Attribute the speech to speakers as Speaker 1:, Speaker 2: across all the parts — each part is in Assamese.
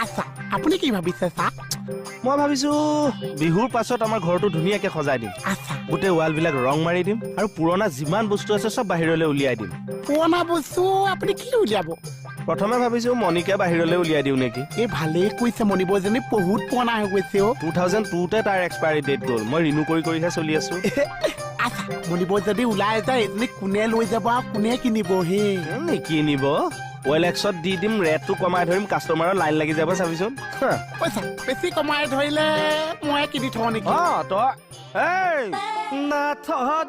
Speaker 1: আচ্ছা আপুনি কি ভাবিছে ছাৰ
Speaker 2: মই ভাবিছো বিহুৰ পাছত আমাৰ ঘৰটো ধুনীয়াকে সজাই দিম
Speaker 1: আচ্ছা
Speaker 2: গোটেই ৱাল বিলাক ৰং মাৰি দিম আৰু পুৰণা যিমান বস্তু আছে চব বাহিৰলৈ উলিয়াই দিম
Speaker 1: পুৰণা বস্তু আপুনি কি উলিয়াব
Speaker 2: প্ৰথমে ভাবিছো মনিকে বাহিৰলৈ উলিয়াই দিওঁ নেকি
Speaker 1: এই ভালেই কৈছে মণিবৰজনী বহুত পুৰণা হৈ গৈছে অ
Speaker 2: 2002 তাৰ এক্সপায়াৰী ডেট গ'ল মই ৰিনিউ কৰিহে চলি আছো
Speaker 1: আচ্ছা মণিবৰ যদি ওলাই যায় এজনী কোনে লৈ যাব আৰু কোনে কিনিব হে
Speaker 2: নিকিনিব OLX-ত দি দিম ৰেটটো কমাই ধৰিম কাষ্টমাৰৰ লাইন লাগি যাব চাবিচোন
Speaker 1: পইচা বেছি কমাই ধৰিলে মই কিনি থওঁ নেকি
Speaker 2: তই এই নাথ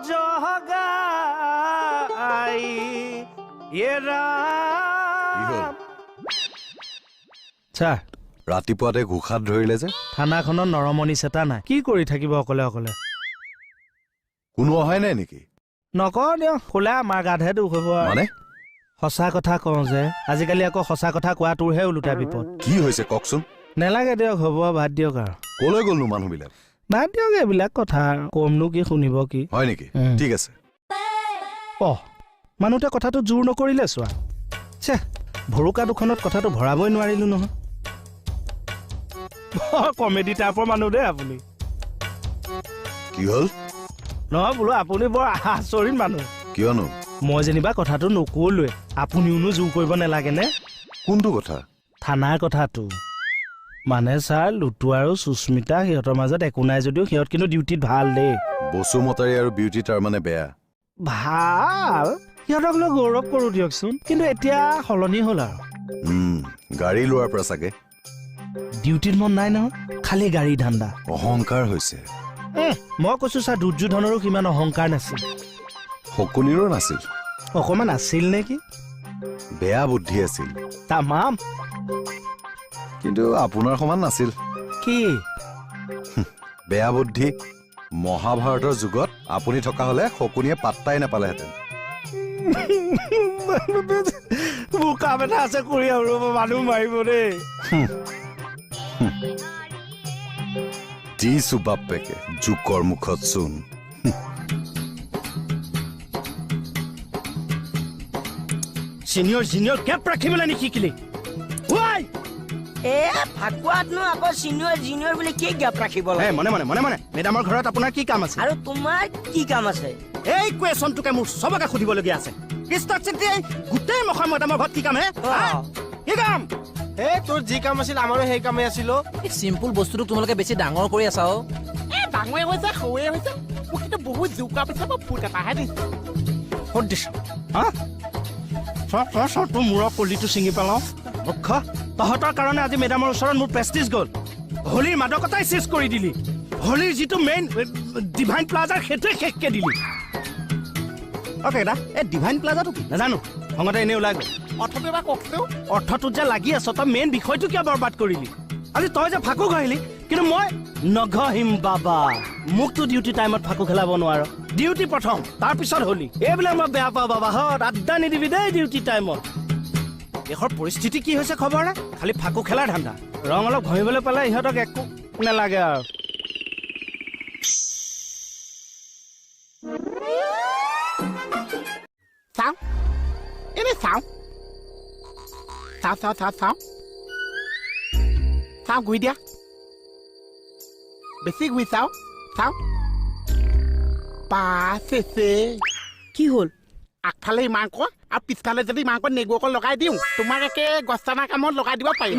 Speaker 2: জগাই ছাৰ
Speaker 3: ৰাতিপুৱাতে ঘোষাত ধৰিলে যে
Speaker 2: থানাখনত নৰমণি চেতা নাই কি কৰি থাকিব অকলে অকলে
Speaker 3: কোনো অহাই নাই নেকি
Speaker 2: নকওঁ দিয়ক খোলা আমাৰ গাতহে দুখ হ'ব
Speaker 3: মানে
Speaker 2: সঁচা কথা কওঁ যে আজিকালি আকৌ সঁচা কথা কোৱাটোৰহে ওলোটা বিপদ
Speaker 3: কি হৈছে কওকচোন
Speaker 2: নেলাগে দিয়ক হ'ব বাদ দিয়ক আৰু
Speaker 3: কলৈ গ'লনো মানুহবিলাক
Speaker 2: বাদ দিয়ক এইবিলাক কথা কমনো কি শুনিব কি
Speaker 3: হয় নেকি ঠিক আছে
Speaker 2: মানুহতে কথাটো জোৰ নকৰিলে চোৱা ছে ভৰুকা দুখনত কথাটো ভৰাবই নোৱাৰিলো নহয় কমেডি টাইপৰ মানুহ দেই আপুনি
Speaker 3: কি হ'ল
Speaker 2: নহয় বোলো আপুনি বৰ আচৰিত মানুহ
Speaker 3: কিয়নো
Speaker 2: মই যেনিবা কথাটো নকলোৱে আপুনিওনো জোৰ কৰিব নালাগে নে
Speaker 3: কোনটো কথা
Speaker 2: থানাৰ কথাটো মানে ছাৰ লুটু আৰু সুস্মিতা সিহঁতৰ মাজত একো নাই যদিও সিহঁত কিন্তু ডিউটিত ভাল দেই
Speaker 3: বসুমতাৰী আৰু বিউটি তাৰ মানে বেয়া
Speaker 2: ভাল সিহঁতক লৈ গৌৰৱ কৰো দিয়কচোন কিন্তু এতিয়া সলনি হ'ল আৰু
Speaker 3: গাড়ী লোৱাৰ পৰা চাগে
Speaker 2: ডিউটিত মন নাই নহয় খালি গাড়ী ধান্দা
Speaker 3: অহংকাৰ হৈছে
Speaker 2: মই কৈছো ছাৰ দুৰ্যোধনৰো সিমান অহংকাৰ নাছিল
Speaker 3: শকুনিৰো নাছিল
Speaker 2: অকমান আছিল নেকি
Speaker 3: বেয়া বুদ্ধি আছিল
Speaker 2: তামাম
Speaker 3: কিন্তু আপোনাৰ সমান নাছিল
Speaker 2: কি
Speaker 3: বেয়া বুদ্ধি মহাভাৰতৰ যুগত আপুনি থকা হলে শকুনিয়ে পাত্তাই নাপালেহেঁতেন
Speaker 2: মোৰ কাম এটা আছে কৰি আৰু মানুহ মাৰিব দেই
Speaker 3: দিছো বাপেকে জোকৰ মুখত চোন
Speaker 2: চিনিয়ৰ কেপ ৰাখিবলৈ নিশিকিলি
Speaker 4: ফাকুৱাতনো আকৌ চিনিয়ৰ জুনিয়ৰ বুলি কি গেপ ৰাখিব লাগে
Speaker 2: মনে মেডামৰ ঘৰত আপোনাৰ কি কাম আছে
Speaker 4: আৰু তোমাৰ কি কাম আছে
Speaker 2: এই কুৱেশ্যনটোকে মোৰ চবকে সুধিবলগীয়া আছে গোটেই মখা মেডামৰ ঘৰত কি কাম হে কি কাম তোৰ যি কাম আছিল আমাৰো সেই কামেই আছিল
Speaker 5: চিম্পুল বস্তুটো তোমালোকে বেছি ডাঙৰ কৰি আছা
Speaker 1: ডাঙৰে হৈছে সৰুৱে হৈছে মোক কিন্তু বহুত জোকা পিছে মই ফুট এটাহে দিছো
Speaker 2: ক'ত দিছ তোৰ মূৰৰ কলিটো ছিঙি পেলাও মুখ্য তহঁতৰ কাৰণে আজি মেডামৰ ওচৰত মোৰ প্ৰেষ্টিজ গ'ল হোলীৰ মাদকতাই চেজ কৰি দিলি হোলীৰ যিটো মেইন ডিভাইন প্লাজাৰ সেইটোৱে শেষকে দিলি এই ডিভাইন প্লাজাটো কি নাজানো খঙতে এনেই ওলাই গ'ল
Speaker 1: অৰ্থটো এবাৰ কওকচোন
Speaker 2: অৰ্থটোত যে লাগি আছ তই মেইন বিষয়টো কিয় বৰবাদ কৰিলি আজি তই যে ফাকু ঘঁহিলি কিন্তু মই নঘহিম বাবা মোকতো ডিউটি টাইমত ফাকু খেলাব নোৱাৰ ডিউটি প্ৰথম তাৰপিছত হোলী এইবিলাক মই বেয়া পাওঁ বাবা হত আড্ডা নিদিবি দেই ডিউটি টাইমত দেশৰ পৰিস্থিতি কি হৈছে খবৰ নাই খালি ফাকু খেলাৰ ধান্দা ৰং অলপ ঘঁহিবলৈ পালে ইহঁতক একো নালাগে আৰু
Speaker 1: চাওঁ এনে চাওঁ ঘূৰি দিয়া বেছি ঘূৰি চাওঁ
Speaker 4: কি হ'ল
Speaker 1: আগফালে ইমান কণ আৰু পিছফালে যদি ইমান কণ নেগু অকণ লগাই দিওঁ তোমাক একে গছটানা কামত লগাই দিব পাৰিম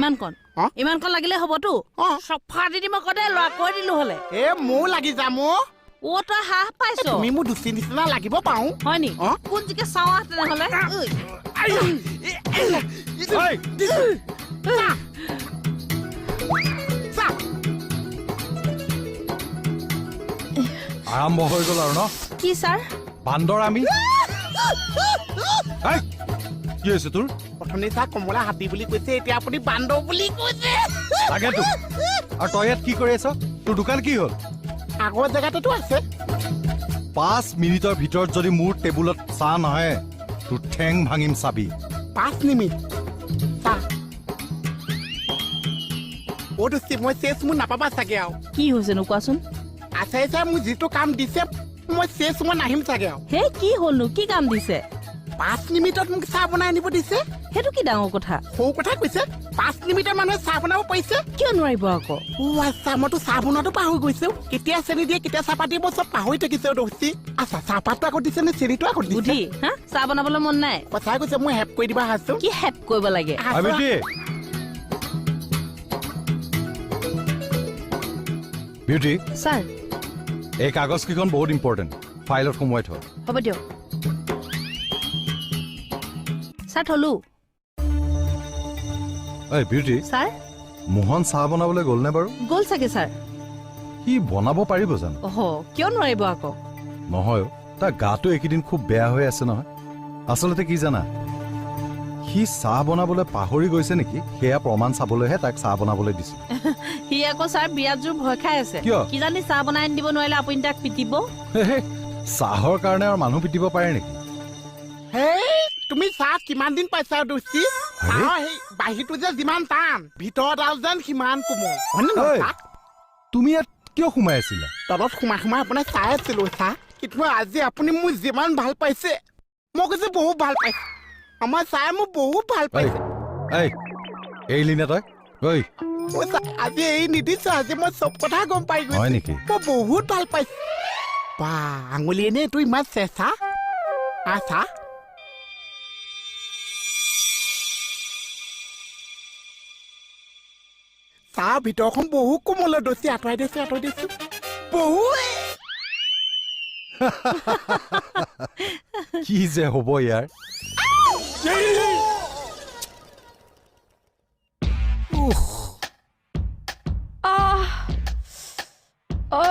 Speaker 4: ইমান কণ লাগিলে হ'বতো চফা দি দিম আকৌ দে ল'ৰা কৈ দিলো হ'লে
Speaker 1: মোৰ লাগি যাম
Speaker 4: তই হাঁহ পাইছ
Speaker 1: তুমি মোৰ দুচি নিচিনা লাগিব পাওঁ
Speaker 4: হয় নি কোন জিকে চাওঁ তেনেহ'লে
Speaker 6: আৰম্ভ হৈ গ'ল আৰু ন
Speaker 4: কি ছাৰ
Speaker 6: বান্দৰ আমি কি হৈছে তোৰ
Speaker 1: প্ৰথমে ছাৰ কমলা হাতী বুলি কৈছে এতিয়া আপুনি বান্দৰ বুলি কৈছে
Speaker 6: তাকেতো আৰু তই ইয়াত কি কৰি আছ তোৰ দোকান কি হ'ল
Speaker 1: আগৰ জেগাটোতো আছে
Speaker 6: 5 মিনিটৰ ভিতৰত যদি মোৰ টেবুলত চাহ নাহে তোৰ ঠেং ভাঙিম চাবি
Speaker 1: 5 মিনিট মই চেচ মোৰ নাপাবা চাগে আৰু
Speaker 4: কি হৈছেনো কোৱাচোন
Speaker 1: আছে মোক যিটো কাম দিছে মই চেচ মই নাহিম চাগে আৰু
Speaker 4: কি হ'লনো কি কাম দিছে
Speaker 1: 5 মিনিটত মোক চাহ বনাই আনিব দিছে
Speaker 4: সেইটো কি ডাঙৰ কথা
Speaker 1: সৰু কথা কৈছে 5 মিনিটৰ মানুহে চাহ বনাব পাৰিছে
Speaker 4: কিয় নোৱাৰিব আকৌ
Speaker 1: আচ্ছা মইতো চাহ বনোৱাটো পাহৰি গৈছো কেতিয়া চেনি দিয়ে কেতিয়া চাহপাত দিয়ে মই চব পাহৰি থাকিছো দোস্তি আচ্ছা চাহপাতটো আগত দিছে নে চেনিটো আগত দিছে
Speaker 4: বুদ্ধি হা চাহ বনাবলৈ মন নাই
Speaker 1: সঁচাই কৈছে মই হেল্প কৰি দিবা আছো
Speaker 4: কি হেল্প কৰিব লাগে
Speaker 3: বিউটি
Speaker 4: ছাৰ
Speaker 3: এই কাগজকেইখন বহুত ইম্পৰ্টেণ্ট ফাইলত সোমোৱাই থোৱা
Speaker 4: হ'ব দিয়ক ছাৰ থলো
Speaker 3: এই বিউটি
Speaker 4: ছাৰ
Speaker 3: মোহন চাহ বনাবলৈ গ'লনে বাৰু
Speaker 4: গ'ল চাগে ছাৰ
Speaker 3: সি বনাব পাৰিব জানো
Speaker 4: অহ কিয় নোৱাৰিব আকৌ
Speaker 3: নহয় তাৰ গাটো এইকেইদিন খুব বেয়া হৈ আছে নহয় আচলতে কি জানা সি চাহ বনাবলৈ পাহৰি গৈছে নেকি সেয়া প্ৰমাণ চাবলৈহে তাক চাহ বনাবলৈ দিছে
Speaker 4: সি আকৌ ছাৰ বিয়াত জোৰ ভয় খাই আছে
Speaker 3: কিয়?
Speaker 4: কিজানি চাহ বনাই আনি দিব নোৱাৰিলে আপুনি তাক পিটিব
Speaker 3: চাহৰ কাৰণে আৰু মানুহ পিটিব পাৰে নেকি
Speaker 1: হেই তুমি চাহ কিমান দিন পাইছা দোস্তি চাহৰ সেই বাহিৰটো যে যিমান টান ভিতৰত আৰু যেন সিমান কোমল হয়নে নহয়
Speaker 3: ঐ,
Speaker 1: চাহ?
Speaker 3: তুমি ইয়াত কিয় সোমাই আছিলা
Speaker 1: তলত সোমাই সোমাই আপোনাক চাই আছিলো চাহ কিন্তু আজি আপুনি মোক যিমান ভাল পাইছে মই কৈছো বহুত ভাল পাইছে আমাৰ চাই মোক বহুত ভাল
Speaker 3: ঐ,
Speaker 1: পাইছে
Speaker 3: এই এৰিলি নে তই ঐ
Speaker 1: মই আজি এই নিদিছো আজি মই চব কথা গম পাই গৈছো
Speaker 3: হয় নেকি
Speaker 1: মই বহুত ভাল পাইছো বা আঙুলি এনে এইটো ইমান চেঁচা চাহ চাহ ভিতৰখন বহু কোমলৰ দচি আঁতৰাই দিছো বহুত
Speaker 3: কি যে হ'ব ইয়াৰ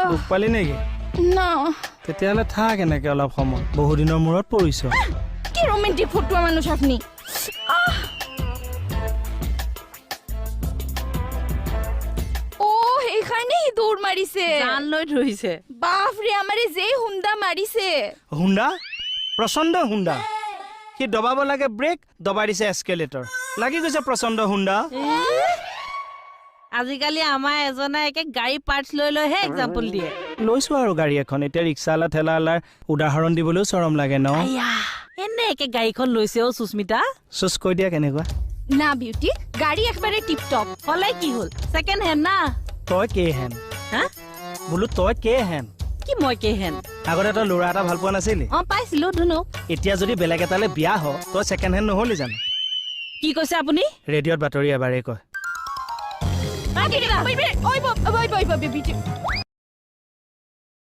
Speaker 2: দুখ পালি নেকি
Speaker 7: ন
Speaker 2: তেতিয়াহ'লে থাক এনেকে অলপ সময় বহুদিনৰ মূৰত পৰিছ
Speaker 7: কি ৰোমেণ্টিক ফটোৱা মানুহ আপুনি সেইকাৰণে সি দৌৰ মাৰিছে
Speaker 4: জান লৈ ধৰিছে
Speaker 7: বাপৰে আমাৰে যে হুন্দা মাৰিছে
Speaker 2: হুণ্ডা প্ৰচণ্ড হুণ্ডা সি দবাব লাগে ব্ৰেক দবাই দিছে এস্কেলেটৰ লাগি গৈছে প্ৰচণ্ড হুণ্ডা
Speaker 4: আজিকালি আমাৰ এজনে একে গাড়ী পাৰ্টছ লৈ লৈহে এক্সাম্পল দিয়ে
Speaker 2: লৈছো আৰু গাড়ী এখন এতিয়া ৰিক্সাৱালা ঠেলাৱালাৰ উদাহৰণ দিবলৈও চৰম লাগে ন
Speaker 4: আয়া এনে একে গাড়ীখন লৈছে অ সুস্মিতা
Speaker 2: চুচ কৈ দিয়া কেনেকুৱা
Speaker 7: না বিউটি গাড়ী একেবাৰে টিপ টপ
Speaker 4: হলে কি হ'ল ছেকেণ্ড হেণ্ড না
Speaker 2: তই কে হেন
Speaker 4: হা
Speaker 2: বোলো তই কে হেন
Speaker 4: কি মই কে হেণ্ড
Speaker 2: আগতে তই ল'ৰা এটা ভাল পোৱা নাছিলি
Speaker 4: অ পাইছিলো ধুনু
Speaker 2: এতিয়া যদি বেলেগ এটালে বিয়া হ তই ছেকেণ্ড হেণ্ড নহলি জানো
Speaker 4: কি কৈছে আপুনি
Speaker 2: ৰেডিঅ'ত বাতৰি এবাৰেই কয়
Speaker 7: ঐ বিউটি